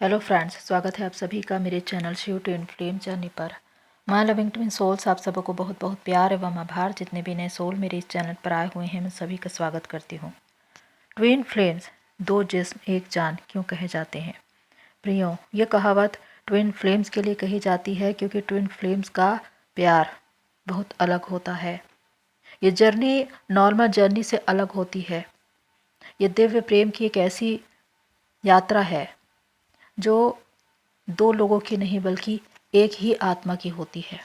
Hello friends, स्वागत है आप सभी का मेरे channel Shiv twin flame journey पर। माय लविंग ट्विन सोल्स, आप सबको बहुत बहुत प्यार एवं आभार। जितने भी नए सोल मेरे इस चैनल पर आए हुए हैं, मैं सभी का स्वागत करती हूँ। ट्विन फ्लेम्स, दो जिस्म एक जान क्यों कहे जाते हैं? प्रियो, ये कहावत ट्विन फ्लेम्स के लिए कही जाती है क्योंकि ट्विन फ्लेम्स का प्यार बहुत अलग होता है। ये जर्नी नॉर्मल जर्नी से अलग होती है। ये दिव्य प्रेम की एक ऐसी यात्रा है जो दो लोगों की नहीं बल्कि एक ही आत्मा की होती है।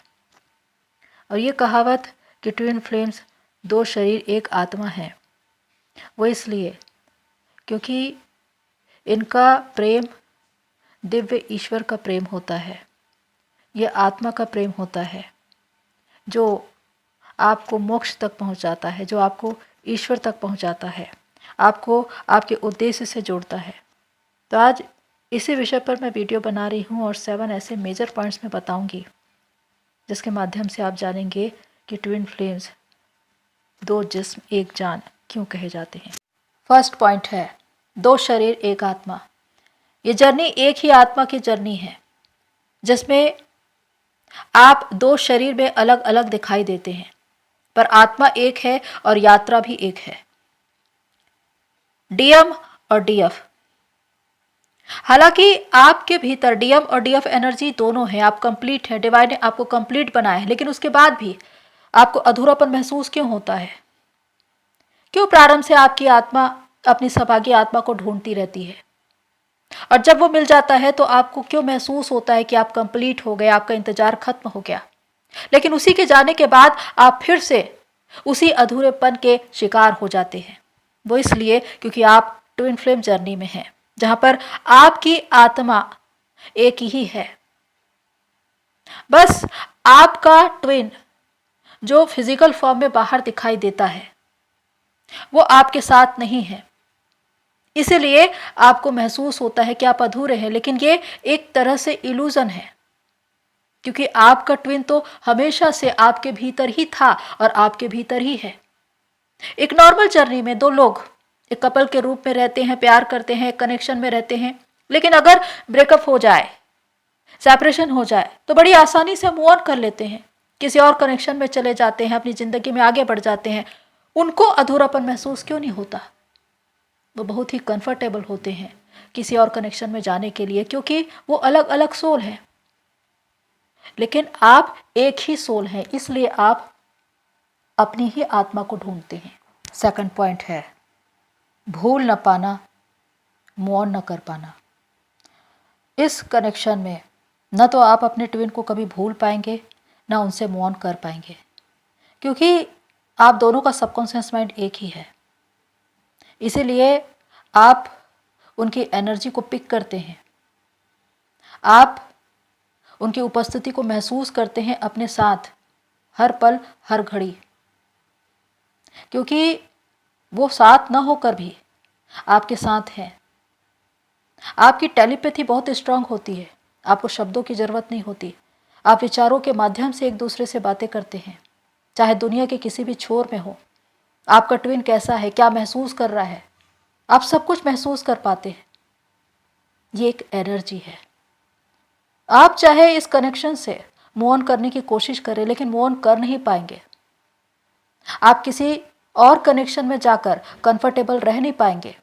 और ये कहावत कि ट्विन फ्लेम्स, दो शरीर एक आत्मा है, वो इसलिए क्योंकि इनका प्रेम दिव्य ईश्वर का प्रेम होता है। ये आत्मा का प्रेम होता है जो आपको मोक्ष तक पहुंचाता है, जो आपको ईश्वर तक पहुंचाता है, आपको आपके उद्देश्य से जोड़ता है। तो आज इसी विषय पर मैं वीडियो बना रही हूँ और 7 ऐसे मेजर पॉइंट्स में बताऊंगी जिसके माध्यम से आप जानेंगे कि ट्विन फ्लेम्स, दो जिस्म एक जान क्यों कहे जाते हैं। फर्स्ट पॉइंट है, दो शरीर एक आत्मा। ये जर्नी एक ही आत्मा की जर्नी है जिसमें आप दो शरीर में अलग अलग दिखाई देते हैं, पर आत्मा एक है और यात्रा भी एक है। डीएम और डीएफ, हालांकि आपके भीतर डीएम और डीएफ एनर्जी दोनों है, आप कंप्लीट है, डिवाइन ने आपको कंप्लीट बनाया है, लेकिन उसके बाद भी आपको अधूरापन महसूस क्यों होता है? क्यों प्रारंभ से आपकी आत्मा अपनी सौभाग्य आत्मा को ढूंढती रहती है और जब वो मिल जाता है तो आपको क्यों महसूस होता है कि आप कंप्लीट हो गए, आपका इंतजार खत्म हो गया, लेकिन उसी के जाने के बाद आप फिर से उसी अधूरेपन के शिकार हो जाते हैं। वो इसलिए क्योंकि आप ट्विन फ्लेम जर्नी में हैं, जहां पर आपकी आत्मा एक ही है। बस आपका ट्विन जो फिजिकल फॉर्म में बाहर दिखाई देता है वो आपके साथ नहीं है, इसीलिए आपको महसूस होता है कि आप अधूरे हैं, लेकिन ये एक तरह से इल्यूजन है क्योंकि आपका ट्विन तो हमेशा से आपके भीतर ही था और आपके भीतर ही है। एक नॉर्मल जर्नी में दो लोग एक कपल के रूप में रहते हैं, प्यार करते हैं, कनेक्शन में रहते हैं, लेकिन अगर ब्रेकअप हो जाए, सेपरेशन हो जाए तो बड़ी आसानी से मूव ऑन कर लेते हैं, किसी और कनेक्शन में चले जाते हैं, अपनी जिंदगी में आगे बढ़ जाते हैं। उनको अधूरापन महसूस क्यों नहीं होता? वो बहुत ही कंफर्टेबल होते हैं किसी और कनेक्शन में जाने के लिए, क्योंकि वो अलग अलग सोल हैं, लेकिन आप एक ही सोल हैं, इसलिए आप अपनी ही आत्मा को ढूंढते हैं। सेकंड पॉइंट है, भूल न पाना, मूव ऑन न कर पाना। इस कनेक्शन में न तो आप अपने ट्विन को कभी भूल पाएंगे, ना उनसे मूव ऑन कर पाएंगे, क्योंकि आप दोनों का सबकॉन्शियस माइंड एक ही है। इसीलिए आप उनकी एनर्जी को पिक करते हैं, आप उनकी उपस्थिति को महसूस करते हैं अपने साथ हर पल हर घड़ी, क्योंकि वो साथ न होकर भी आपके साथ हैं। आपकी टेलीपैथी बहुत स्ट्रांग होती है, आपको शब्दों की ज़रूरत नहीं होती, आप विचारों के माध्यम से एक दूसरे से बातें करते हैं, चाहे दुनिया के किसी भी छोर में हो। आपका ट्विन कैसा है, क्या महसूस कर रहा है, आप सब कुछ महसूस कर पाते हैं। ये एक एनर्जी है। आप चाहे इस कनेक्शन से मूव ऑन करने की कोशिश करें, लेकिन मूव ऑन कर नहीं पाएंगे। आप किसी और कनेक्शन में जाकर कंफर्टेबल रह नहीं पाएंगे,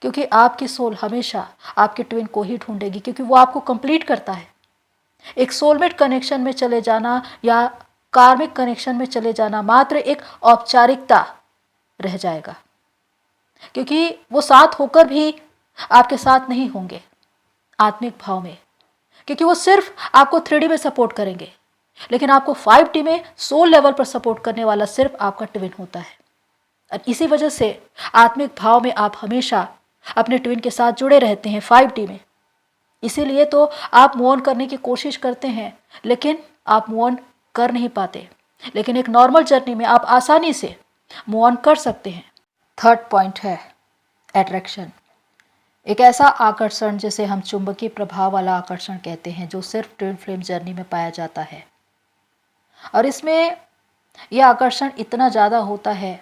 क्योंकि आपकी सोल हमेशा आपके ट्विन को ही ढूंढेगी, क्योंकि वो आपको कंप्लीट करता है। एक सोलमेट कनेक्शन में चले जाना या कार्मिक कनेक्शन में चले जाना मात्र एक औपचारिकता रह जाएगा, क्योंकि वो साथ होकर भी आपके साथ नहीं होंगे आत्मिक भाव में, क्योंकि वो सिर्फ आपको 3D में सपोर्ट करेंगे, लेकिन आपको 5D में सोल लेवल पर सपोर्ट करने वाला सिर्फ आपका ट्विन होता है। और इसी वजह से आत्मिक भाव में आप हमेशा अपने ट्विन के साथ जुड़े रहते हैं 5D में। इसीलिए तो आप मूव ऑन करने की कोशिश करते हैं, लेकिन आप मूव ऑन कर नहीं पाते, लेकिन एक नॉर्मल जर्नी में आप आसानी से मूव ऑन कर सकते हैं। थर्ड पॉइंट है, अट्रैक्शन। एक ऐसा आकर्षण जिसे हम चुंबकीय प्रभाव वाला आकर्षण कहते हैं, जो सिर्फ ट्विन फ्लेम जर्नी में पाया जाता है। और इसमें यह आकर्षण इतना ज़्यादा होता है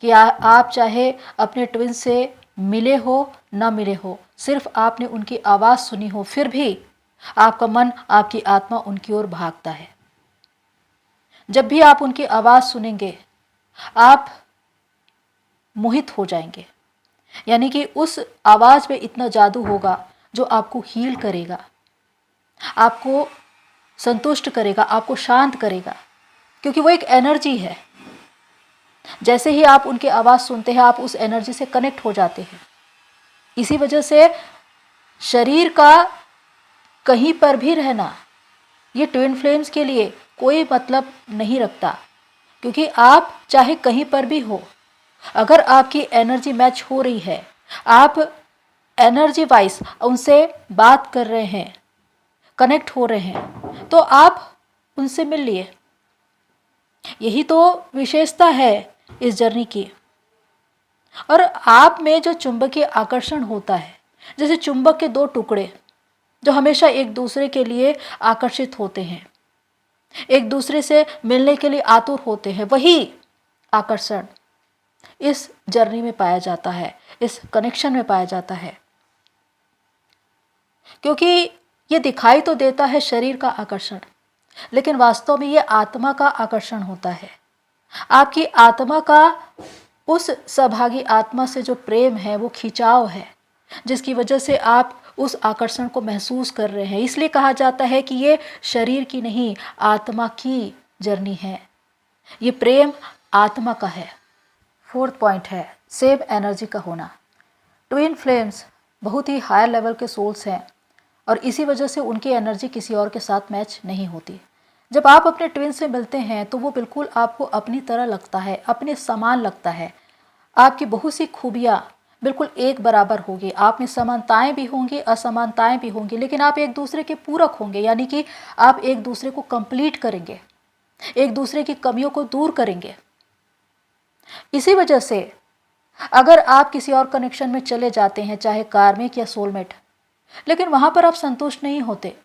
कि आप चाहे अपने ट्विन से मिले हो ना मिले हो, सिर्फ आपने उनकी आवाज़ सुनी हो, फिर भी आपका मन, आपकी आत्मा उनकी ओर भागता है। जब भी आप उनकी आवाज़ सुनेंगे, आप मोहित हो जाएंगे। यानी कि उस आवाज़ में इतना जादू होगा जो आपको हील करेगा, आपको संतुष्ट करेगा, आपको शांत करेगा, क्योंकि वो एक एनर्जी है। जैसे ही आप उनकी आवाज़ सुनते हैं, आप उस एनर्जी से कनेक्ट हो जाते हैं। इसी वजह से शरीर का कहीं पर भी रहना ये ट्विन फ्लेम्स के लिए कोई मतलब नहीं रखता, क्योंकि आप चाहे कहीं पर भी हो, अगर आपकी एनर्जी मैच हो रही है, आप एनर्जी वाइज उनसे बात कर रहे हैं, कनेक्ट हो रहे हैं, तो आप उनसे मिल लिए। यही तो विशेषता है इस जर्नी की। और आप में जो चुंबकीय आकर्षण होता है, जैसे चुंबक के दो टुकड़े जो हमेशा एक दूसरे के लिए आकर्षित होते हैं, एक दूसरे से मिलने के लिए आतुर होते हैं, वही आकर्षण इस जर्नी में पाया जाता है, इस कनेक्शन में पाया जाता है। क्योंकि ये दिखाई तो देता है शरीर का आकर्षण, लेकिन वास्तव में ये आत्मा का आकर्षण होता है। आपकी आत्मा का उस सहभागी आत्मा से जो प्रेम है, वो खिंचाव है, जिसकी वजह से आप उस आकर्षण को महसूस कर रहे हैं। इसलिए कहा जाता है कि ये शरीर की नहीं, आत्मा की जर्नी है। ये प्रेम आत्मा का है। 4th पॉइंट है सेम एनर्जी का होना। ट्विन फ्लेम्स बहुत ही हायर लेवल के सोल्स हैं और इसी वजह से उनकी एनर्जी किसी और के साथ मैच नहीं होती। जब आप अपने ट्विन से मिलते हैं तो वो बिल्कुल आपको अपनी तरह लगता है, अपने समान लगता है। आपकी बहुत सी खूबियाँ बिल्कुल एक बराबर होगी। आप में समानताएं भी होंगी, असमानताएं भी होंगी, लेकिन आप एक दूसरे के पूरक होंगे। यानी कि आप एक दूसरे को कंप्लीट करेंगे, एक दूसरे की कमियों को दूर करेंगे। इसी वजह से अगर आप किसी और कनेक्शन में चले जाते हैं, चाहे कार्मिक या सोलमेट, लेकिन वहाँ पर आप संतुष्ट नहीं होते,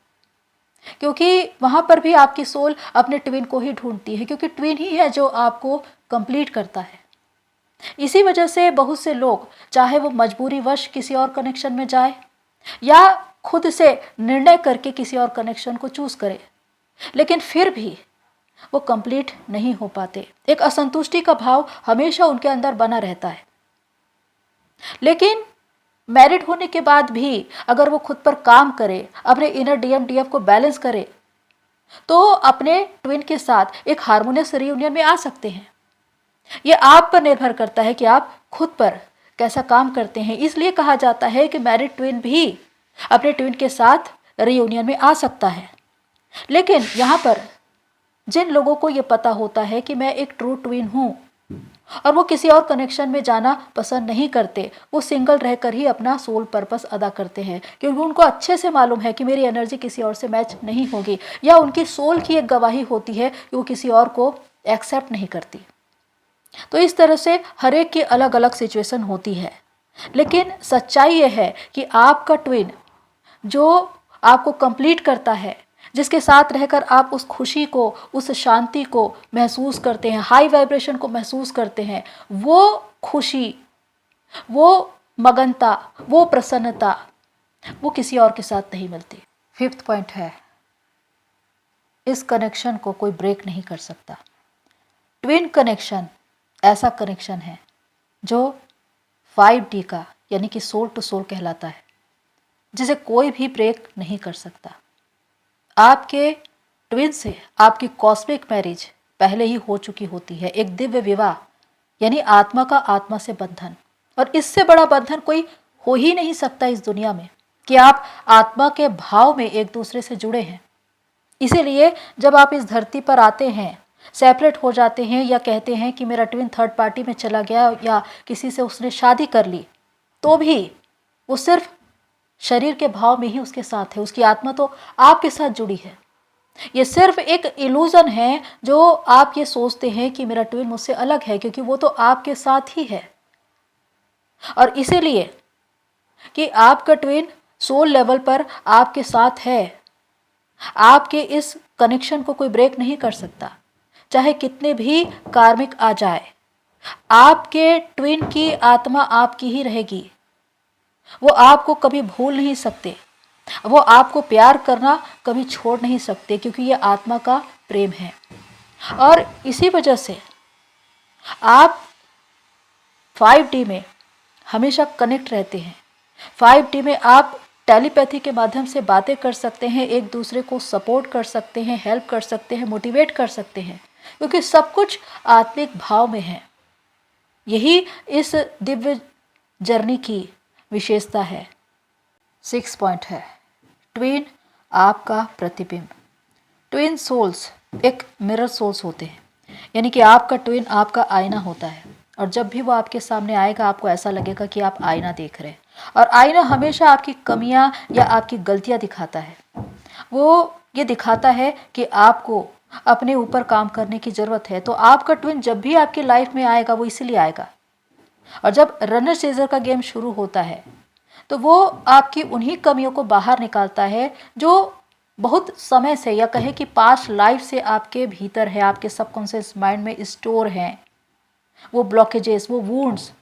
क्योंकि वहाँ पर भी आपकी सोल अपने ट्विन को ही ढूंढती है, क्योंकि ट्विन ही है जो आपको कंप्लीट करता है। इसी वजह से बहुत से लोग, चाहे वो मजबूरीवश किसी और कनेक्शन में जाए या खुद से निर्णय करके किसी और कनेक्शन को चूज करे, लेकिन फिर भी वो कंप्लीट नहीं हो पाते। एक असंतुष्टि का भाव हमेशा उनके अंदर बना रहता है। लेकिन मैरिड होने के बाद भी अगर वो खुद पर काम करे, अपने इनर डीएम डीएफ को बैलेंस करे, तो अपने ट्विन के साथ एक हार्मोनियस रियूनियन में आ सकते हैं। ये आप पर निर्भर करता है कि आप खुद पर कैसा काम करते हैं। इसलिए कहा जाता है कि मैरिड ट्विन भी अपने ट्विन के साथ रियूनियन में आ सकता है। लेकिन यहाँ पर जिन लोगों को ये पता होता है कि मैं एक ट्रू ट्विन हूँ और वो किसी और कनेक्शन में जाना पसंद नहीं करते, वो सिंगल रहकर ही अपना सोल पर्पस अदा करते हैं, क्योंकि उनको अच्छे से मालूम है कि मेरी एनर्जी किसी और से मैच नहीं होगी, या उनकी सोल की एक गवाही होती है कि वो किसी और को एक्सेप्ट नहीं करती। तो इस तरह से हर एक की अलग अलग सिचुएशन होती है। लेकिन सच्चाई ये है कि आपका ट्विन जो आपको कंप्लीट करता है, जिसके साथ रहकर आप उस खुशी को, उस शांति को महसूस करते हैं, हाई वाइब्रेशन को महसूस करते हैं, वो खुशी, वो मगनता, वो प्रसन्नता, वो किसी और के साथ नहीं मिलती। 5th पॉइंट है इस कनेक्शन को कोई ब्रेक नहीं कर सकता। ट्विन कनेक्शन ऐसा कनेक्शन है जो 5D का यानी कि सोल टू सोल कहलाता है, जिसे कोई भी ब्रेक नहीं कर सकता। आपके ट्विन से आपकी कॉस्मिक मैरिज पहले ही हो चुकी होती है, एक दिव्य विवाह, यानी आत्मा का आत्मा से बंधन। और इससे बड़ा बंधन कोई हो ही नहीं सकता इस दुनिया में कि आप आत्मा के भाव में एक दूसरे से जुड़े हैं। इसीलिए जब आप इस धरती पर आते हैं, सेपरेट हो जाते हैं या कहते हैं कि मेरा ट्विन थर्ड पार्टी में चला गया या किसी से उसने शादी कर ली, तो भी वो सिर्फ शरीर के भाव में ही उसके साथ है, उसकी आत्मा तो आपके साथ जुड़ी है। ये सिर्फ एक इल्यूजन है जो आप ये सोचते हैं कि मेरा ट्विन मुझसे अलग है, क्योंकि वो तो आपके साथ ही है। और इसीलिए कि आपका ट्विन सोल लेवल पर आपके साथ है, आपके इस कनेक्शन को कोई ब्रेक नहीं कर सकता, चाहे कितने भी कार्मिक आ जाए। आपके ट्विन की आत्मा आपकी ही रहेगी, वो आपको कभी भूल नहीं सकते, वो आपको प्यार करना कभी छोड़ नहीं सकते, क्योंकि ये आत्मा का प्रेम है। और इसी वजह से आप 5D में हमेशा कनेक्ट रहते हैं। 5D में आप टेलीपैथी के माध्यम से बातें कर सकते हैं, एक दूसरे को सपोर्ट कर सकते हैं, हेल्प कर सकते हैं, मोटिवेट कर सकते हैं, क्योंकि सब कुछ आत्मिक भाव में है। यही इस दिव्य जर्नी की विशेषता है। 6 पॉइंट है ट्विन, आपका प्रतिबिंब। ट्विन सोल्स एक मिरर सोल्स होते हैं, यानी कि आपका ट्विन आपका आईना होता है, और जब भी वो आपके सामने आएगा आपको ऐसा लगेगा कि आप आईना देख रहे हैं। और आईना हमेशा आपकी कमियां या आपकी गलतियां दिखाता है। वो ये दिखाता है कि आपको अपने ऊपर काम करने की ज़रूरत है। तो आपका ट्विन जब भी आपकी लाइफ में आएगा वो इसीलिए आएगा। और जब रनर चेजर का गेम शुरू होता है तो वो आपकी उन्हीं कमियों को बाहर निकालता है जो बहुत समय से, या कहे कि पास्ट लाइफ से आपके भीतर है, आपके सबकॉन्शियस माइंड में स्टोर हैं। वो ब्लॉकेजेस, वो वुंड्स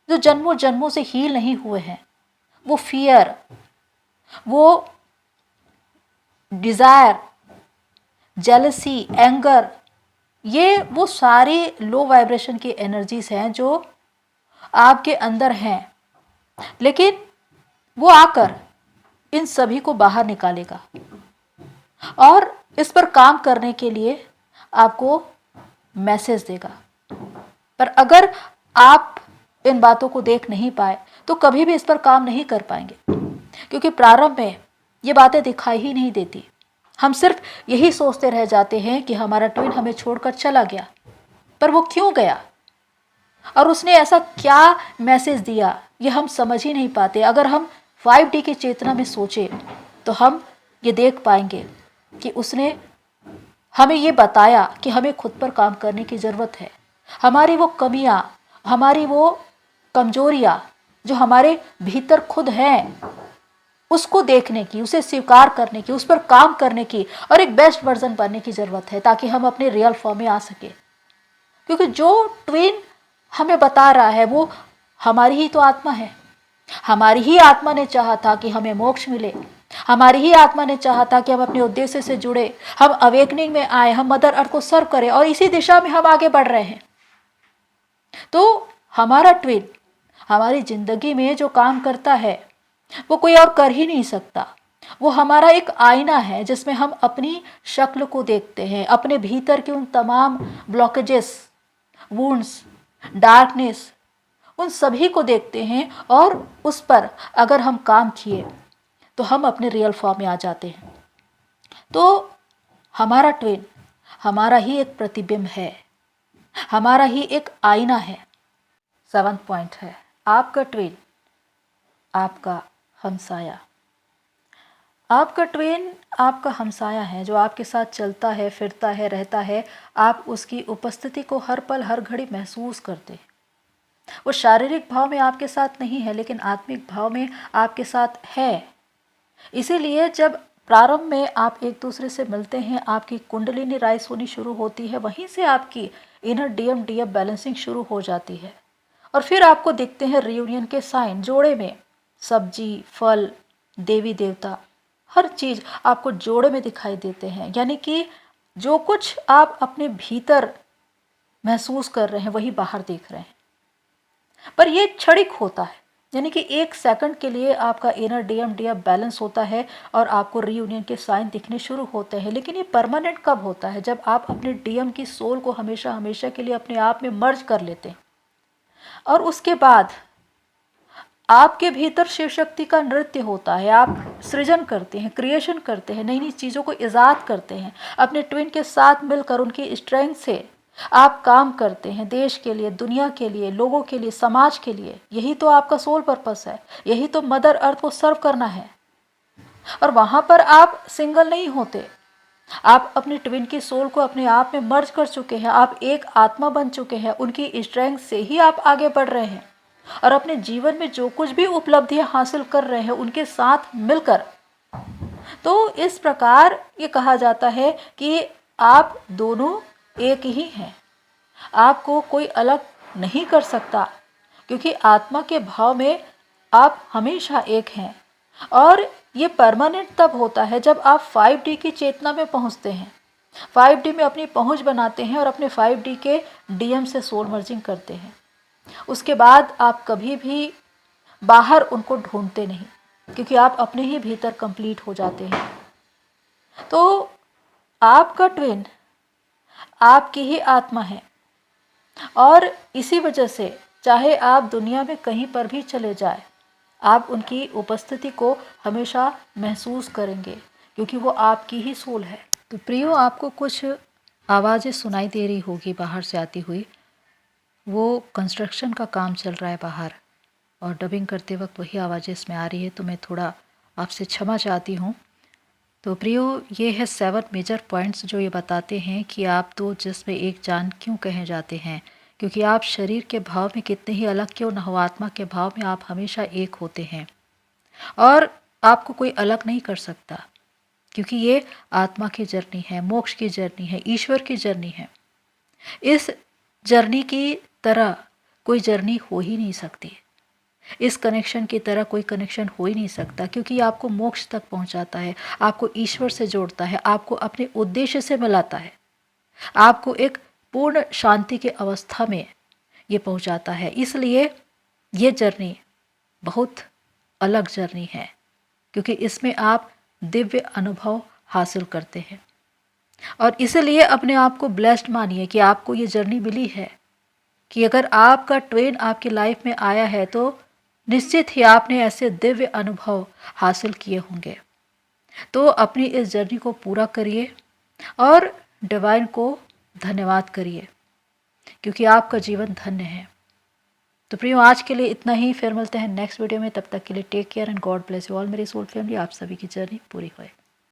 जो जन्मों जन्मों से हील नहीं हुए हैं, वो फियर, वो डिज़ायर, जेलसी, एंगर, ये वो सारी लो वाइब्रेशन की एनर्जीज हैं जो आपके अंदर हैं। लेकिन वो आकर इन सभी को बाहर निकालेगा और इस पर काम करने के लिए आपको मैसेज देगा। पर अगर आप इन बातों को देख नहीं पाए तो कभी भी इस पर काम नहीं कर पाएंगे, क्योंकि प्रारंभ में ये बातें दिखाई ही नहीं देती। हम सिर्फ यही सोचते रह जाते हैं कि हमारा ट्विन हमें छोड़कर चला गया, पर वो क्यों गया और उसने ऐसा क्या मैसेज दिया, ये हम समझ ही नहीं पाते। अगर हम 5D की चेतना में सोचे तो हम ये देख पाएंगे कि उसने हमें ये बताया कि हमें खुद पर काम करने की ज़रूरत है। हमारी वो कमियां, हमारी वो कमजोरियां जो हमारे भीतर खुद हैं, उसको देखने की, उसे स्वीकार करने की, उस पर काम करने की और एक बेस्ट वर्जन बनने की ज़रूरत है, ताकि हम अपने रियल फॉर्म में आ सके। क्योंकि जो ट्विन हमें बता रहा है वो हमारी ही तो आत्मा है। हमारी ही आत्मा ने चाहा था कि हमें मोक्ष मिले, हमारी ही आत्मा ने चाहा था कि हम अपने उद्देश्य से जुड़े, हम अवेकनिंग में आए, हम मदर अर्थ को सर्व करें, और इसी दिशा में हम आगे बढ़ रहे हैं। तो हमारा ट्विन हमारी जिंदगी में जो काम करता है वो कोई और कर ही नहीं सकता। वो हमारा एक आईना है जिसमें हम अपनी शक्ल को देखते हैं, अपने भीतर के उन तमाम ब्लॉकेजेस, वुंड्स, डार्कनेस, उन सभी को देखते हैं, और उस पर अगर हम काम किए तो हम अपने रियल फॉर्म में आ जाते हैं। तो हमारा ट्विन हमारा ही एक प्रतिबिंब है, हमारा ही एक आईना है। 7 पॉइंट है आपका ट्विन, आपका हमसाया। आपका ट्विन आपका हमसाया है जो आपके साथ चलता है, फिरता है, रहता है। आप उसकी उपस्थिति को हर पल हर घड़ी महसूस करते हैं। वो शारीरिक भाव में आपके साथ नहीं है, लेकिन आत्मिक भाव में आपके साथ है। इसीलिए जब प्रारंभ में आप एक दूसरे से मिलते हैं, आपकी कुंडलिनी राइज होनी शुरू होती है, वहीं से आपकी इनर डीएम डीएफ बैलेंसिंग शुरू हो जाती है। और फिर आपको दिखते हैं रियूनियन के साइन, जोड़े में सब्जी, फल, देवी देवता, हर चीज़ आपको जोड़े में दिखाई देते हैं। यानी कि जो कुछ आप अपने भीतर महसूस कर रहे हैं वही बाहर देख रहे हैं। पर ये क्षणिक होता है, यानी कि 1 सेकंड के लिए आपका इनर डीएम डीएफ बैलेंस होता है और आपको रीयूनियन के साइन दिखने शुरू होते हैं। लेकिन ये परमानेंट कब होता है? जब आप अपने डीएम की सोल को हमेशा हमेशा के लिए अपने आप में मर्ज कर लेते हैं, और उसके बाद आपके भीतर शिव शक्ति का नृत्य होता है। आप सृजन करते हैं, क्रिएशन करते हैं, नई नई चीज़ों को ईजाद करते हैं। अपने ट्विन के साथ मिलकर उनकी स्ट्रेंथ से आप काम करते हैं, देश के लिए, दुनिया के लिए, लोगों के लिए, समाज के लिए। यही तो आपका सोल पर्पस है, यही तो मदर अर्थ को सर्व करना है। और वहाँ पर आप सिंगल नहीं होते, आप अपने ट्विन की सोल को अपने आप में मर्ज कर चुके हैं। आप एक आत्मा बन चुके हैं। उनकी स्ट्रेंथ से ही आप आगे बढ़ रहे हैं, और अपने जीवन में जो कुछ भी उपलब्धियां हासिल कर रहे हैं उनके साथ मिलकर। तो इस प्रकार ये कहा जाता है कि आप दोनों एक ही हैं, आपको कोई अलग नहीं कर सकता, क्योंकि आत्मा के भाव में आप हमेशा एक हैं। और ये परमानेंट तब होता है जब आप 5D की चेतना में पहुंचते हैं, 5D में अपनी पहुंच बनाते हैं और अपने 5D के DM से सोल मर्जिंग करते हैं। उसके बाद आप कभी भी बाहर उनको ढूंढते नहीं, क्योंकि आप अपने ही भीतर कंप्लीट हो जाते हैं। तो आपका ट्विन आपकी ही आत्मा है, और इसी वजह से चाहे आप दुनिया में कहीं पर भी चले जाए, आप उनकी उपस्थिति को हमेशा महसूस करेंगे, क्योंकि वो आपकी ही सोल है। तो प्रियो, आपको कुछ आवाज़ें सुनाई दे रही होगी बाहर से आती हुई। वो कंस्ट्रक्शन का काम चल रहा है बाहर, और डबिंग करते वक्त वही आवाज़ें इसमें आ रही है, तो मैं थोड़ा आपसे क्षमा चाहती हूँ। तो प्रियो, ये है 7 मेजर पॉइंट्स जो ये बताते हैं कि आप दो जिस्म एक जान क्यों कहे जाते हैं, क्योंकि आप शरीर के भाव में कितने ही अलग क्यों न हो, आत्मा के भाव में आप हमेशा एक होते हैं, और आपको कोई अलग नहीं कर सकता, क्योंकि ये आत्मा की जर्नी है, मोक्ष की जर्नी है, ईश्वर की जर्नी है। इस जर्नी की तरह कोई जर्नी हो ही नहीं सकती, इस कनेक्शन की तरह कोई कनेक्शन हो ही नहीं सकता, क्योंकि ये आपको मोक्ष तक पहुंचाता है, आपको ईश्वर से जोड़ता है, आपको अपने उद्देश्य से मिलाता है, आपको एक पूर्ण शांति की अवस्था में ये पहुंचाता है। इसलिए ये जर्नी बहुत अलग जर्नी है, क्योंकि इसमें आप दिव्य अनुभव हासिल करते हैं। और इसलिए अपने आप को ब्लेस्ड मानिए कि आपको ये जर्नी मिली है, कि अगर आपका ट्वेन आपकी लाइफ में आया है तो निश्चित ही आपने ऐसे दिव्य अनुभव हासिल किए होंगे। तो अपनी इस जर्नी को पूरा करिए और डिवाइन को धन्यवाद करिए, क्योंकि आपका जीवन धन्य है। तो प्रियो, आज के लिए इतना ही, फिर मिलते हैं नेक्स्ट वीडियो में। तब तक के लिए take care and God bless you all मेरी सोल फैमिली। आप सभी की जर्नी पूरी होए।